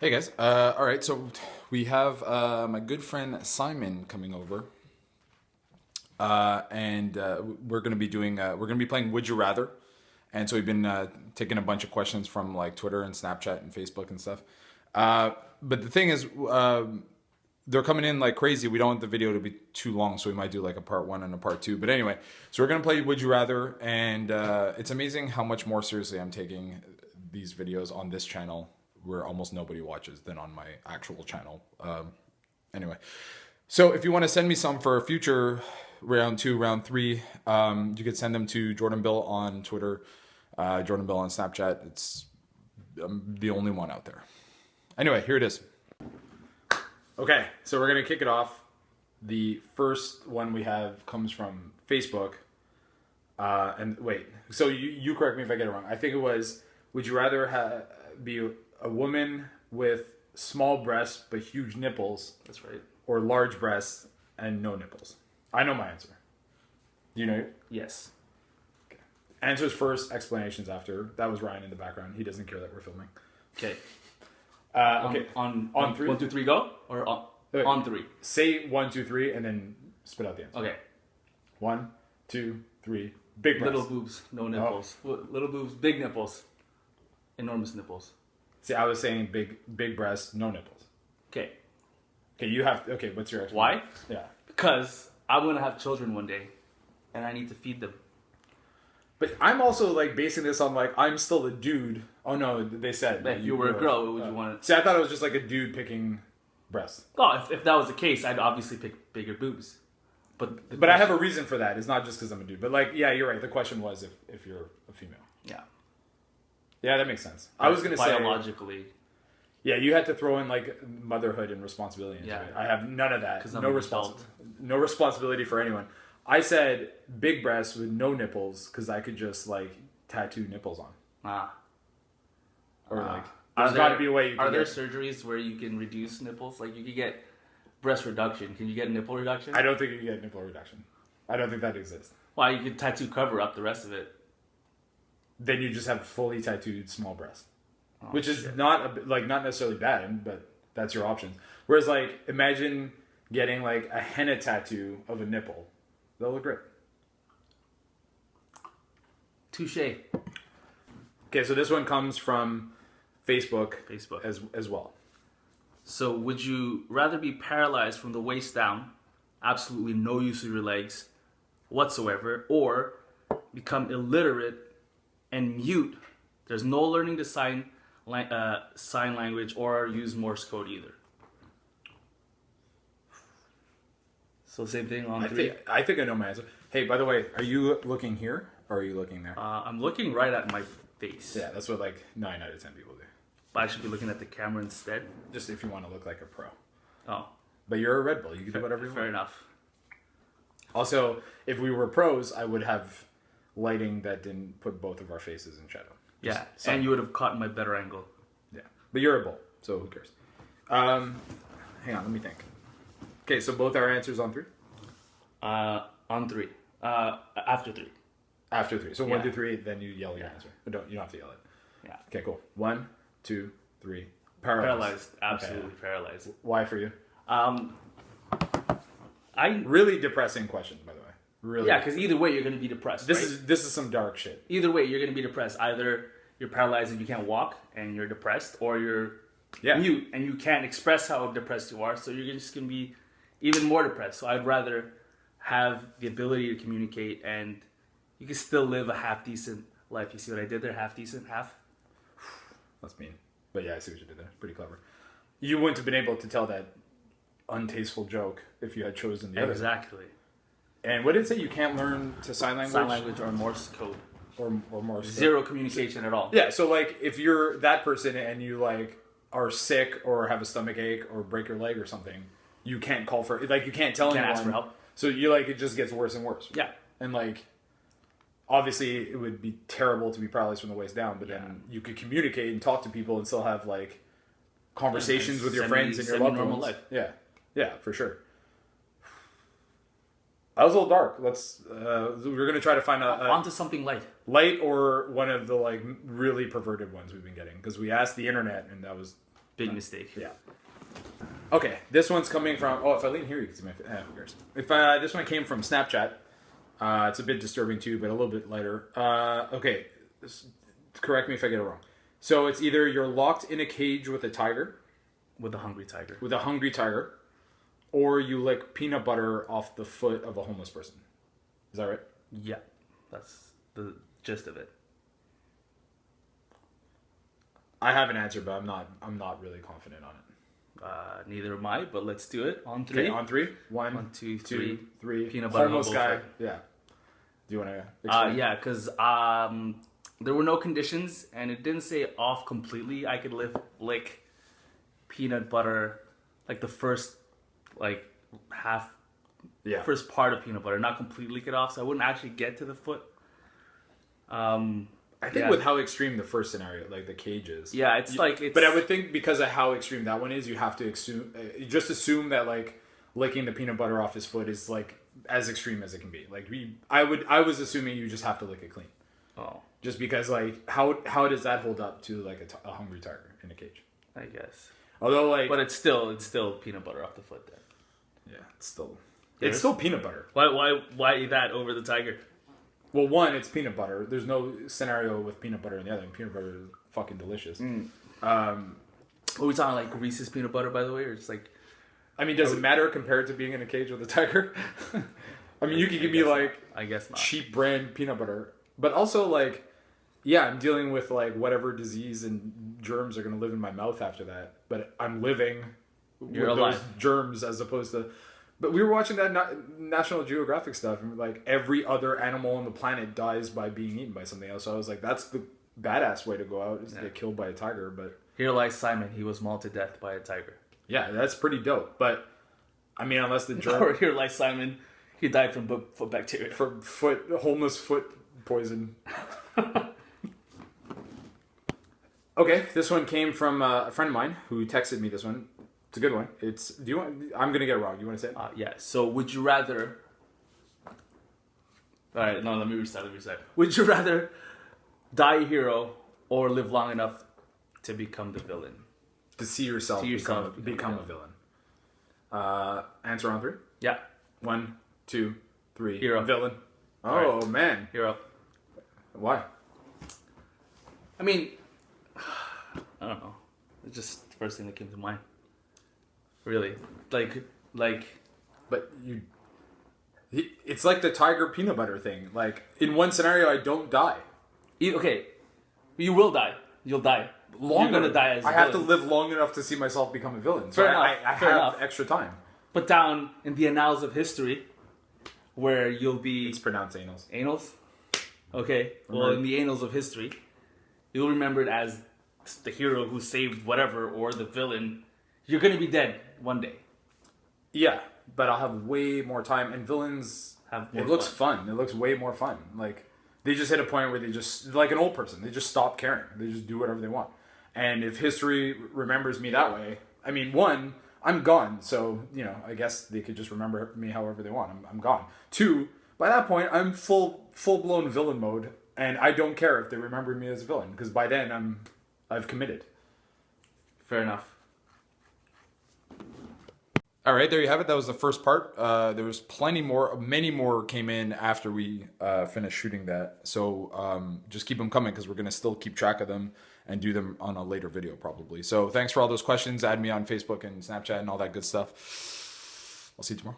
Hey guys, all right, so we have my good friend Simon coming over, and we're gonna be doing we're gonna be playing Would You Rather, and so we've been taking a bunch of questions from like Twitter and Snapchat and Facebook and stuff. But the thing is, they're coming in like crazy. We don't want the video to be too long, so we might do like a part one and a part two. But anyway, so we're gonna play Would You Rather, and it's amazing how much more seriously I'm taking these videos on this channel, where almost nobody watches, than on my actual channel. Anyway, so if you want to send me some for future round 2, round 3, you could send them to Jordan Bill on Twitter, Jordan Bill on Snapchat. It's the only one out there. Anyway, here it is. Okay, so we're gonna kick it off. The first one we have comes from Facebook. And wait, so you correct me if I get it wrong. I think it was, would you rather be a woman with small breasts but huge nipples? That's right. Or large breasts and no nipples? I know my answer. Do you know? Yes. Okay. Answers first, explanations after. That was Ryan in the background. He doesn't care that we're filming. Okay. Okay. On 3? 1, 2, 3, go? Or on 3? Say 1, 2, 3, and then spit out the answer. Okay. 1, 2, 3. Big breasts. Little boobs, no nipples. Oh. Little boobs, big nipples. Enormous nipples. See, I was saying big breasts, no nipples. Okay. Okay, you have... Okay, what's your Why? explanation? Yeah. Because I'm going to have children one day, and I need to feed them. But I'm also, like, basing this on, like, I'm still a dude. Oh, no, they said... If you were a girl, what would you want to... See, I thought it was just, like, a dude picking breasts. Oh, if that was the case, I'd obviously pick bigger boobs. But I have a reason for that. It's not just because I'm a dude. But, like, yeah, you're right. The question was if you're a female. Yeah. Yeah, that makes sense. I was going to say... Biologically. Yeah, you had to throw in, like, motherhood and responsibility into it. I have none of that. No responsibility for anyone. I said big breasts with no nipples because I could just, like, tattoo nipples on. Or, like, there's got to be a way you can... Are there surgeries where you can reduce nipples? Like, you could get breast reduction. Can you get nipple reduction? I don't think you can get nipple reduction. I don't think that exists. Why? You could tattoo cover up the rest of it. Then you just have fully tattooed small breasts. Which is not necessarily bad, but that's your option. Whereas, like, imagine getting, like, a henna tattoo of a nipple. They'll look great. Touché. Okay, so this one comes from Facebook as well. So, would you rather be paralyzed from the waist down, absolutely no use of your legs whatsoever, or become illiterate and mute? There's no learning to sign language or use Morse code either. So same thing on 3. I think I know my answer. Hey, by the way, are you looking here or are you looking there? I'm looking right at my face. Yeah, that's what like 9 out of 10 people do. But I should be looking at the camera instead. Just if you want to look like a pro. Oh. But you're a Red Bull. You can do whatever you want. Fair enough. Also, if we were pros, I would have lighting that didn't put both of our faces in shadow. Yeah, and you would have caught my better angle. Yeah, but you're a bull, so who cares? Hang on, let me think. Okay, so both our answers on 3? On 3. After 3. After 3. So 1, 2, 3, then you yell your answer. You don't have to yell it. Yeah. Okay, cool. 1, 2, 3. Paralyzed. Absolutely paralyzed. Why for you? Really depressing question, by the way. Really. Yeah, because either way you're going to be depressed. This is some dark shit. Either way you're going to be depressed. Either you're paralyzed and you can't walk and you're depressed, or you're mute and you can't express how depressed you are, so you're just going to be even more depressed. So I'd rather have the ability to communicate, and you can still live a half decent life. You see what I did there? Half decent, half. That's mean, but yeah, I see what you did there. Pretty clever. You wouldn't have been able to tell that untasteful joke if you had chosen the other. Exactly. And what did it say? You can't learn to sign language? Sign language or Morse code. Or Morse code. Zero communication at all. Yeah, so like if you're that person and you like are sick or have a stomach ache or break your leg or something, you can't call for, like you can't tell anyone. Ask for help. So you like, it just gets worse and worse. Yeah. And like, obviously it would be terrible to be paralyzed from the waist down, but then you could communicate and talk to people and still have like conversations with your friends and your loved ones. Life. Yeah. Yeah, for sure. That was a little dark. We're gonna try to find onto something light or one of the like really perverted ones we've been getting, because we asked the internet and that was Big mistake. Yeah. Okay, this one's coming from... Oh, if I lean here, you can see my... who cares? This one came from Snapchat. It's a bit disturbing too, but a little bit lighter. Okay, correct me if I get it wrong. So it's either you're locked in a cage with a tiger. With a hungry tiger. With a hungry tiger. Or you lick peanut butter off the foot of a homeless person. Is that right? Yeah, that's the gist of it. I have an answer, but I'm not really confident on it. Neither am I, but let's do it. On three. Okay, on three. One, two, three. Peanut butter. Homeless guy. Yeah. Do you want to explain? Yeah, because there were no conditions, and it didn't say off completely. I could lick peanut butter, like the first, like half, first part of peanut butter, not completely lick it off, so I wouldn't actually get to the foot. I think with how extreme the first scenario, like the cage is. Yeah, it's. But I would think because of how extreme that one is, you have to assume that like licking the peanut butter off his foot is like as extreme as it can be. Like I was assuming you just have to lick it clean. Oh. Just because like how does that hold up to like a hungry tiger in a cage? I guess. Although like, but it's still peanut butter off the foot then. Yeah, it's still peanut butter. Why that over the tiger? Well, one, it's peanut butter. There's no scenario with peanut butter in the other. And peanut butter is fucking delicious. Are we talking like Reese's peanut butter, by the way, or just like? I mean, does it matter compared to being in a cage with a tiger? I mean, you could give me like, I guess not, cheap brand peanut butter, but also like, yeah, I'm dealing with like whatever disease and germs are gonna live in my mouth after that. But I'm living with those germs as opposed to. But we were watching that National Geographic stuff, and like every other animal on the planet dies by being eaten by something else. So I was like, that's the badass way to go out, is to get killed by a tiger. But here lies Simon. He was mauled to death by a tiger. Yeah, that's pretty dope. But I mean, unless the germ... Or here lies Simon. He died from foot bacteria. From homeless foot poison. Okay, this one came from a friend of mine who texted me this one. It's a good one. I'm gonna get it wrong. You want to say it? Yeah. So, would you rather? All right. No, let me restart. Would you rather die a hero or live long enough to become the villain? To see yourself become a villain. Answer on three. Yeah. 1, 2, 3. Hero. Villain. Oh right. Man. Hero. Why? I mean, I don't know. It's just the first thing that came to mind. Really, like. But it's like the tiger peanut butter thing. Like in one scenario, I don't die. Okay, you will die. You'll die. You're gonna die as a villain. I have to live long enough to see myself become a villain. So I have extra time. But down in the annals of history, where you'll be... It's pronounced anals. Anals? Okay. Well, in the annals of history, you'll remember it as the hero who saved whatever, or the villain. You're going to be dead one day. Yeah, but I'll have way more time. And villains... It looks fun. It looks way more fun. Like, they just hit a point where they just... Like an old person. They just stop caring. They just do whatever they want. And if history remembers me that way... I mean, one... I'm gone, so, you know, I guess they could just remember me however they want. I'm gone. 2, by that point, I'm full-blown villain mode, and I don't care if they remember me as a villain, because by then, I've committed. Fair enough. All right, there you have it. That was the first part. There was many more came in after we finished shooting that. So just keep them coming, because we're going to still keep track of them and do them on a later video probably. So thanks for all those questions. Add me on Facebook and Snapchat and all that good stuff. I'll see you tomorrow.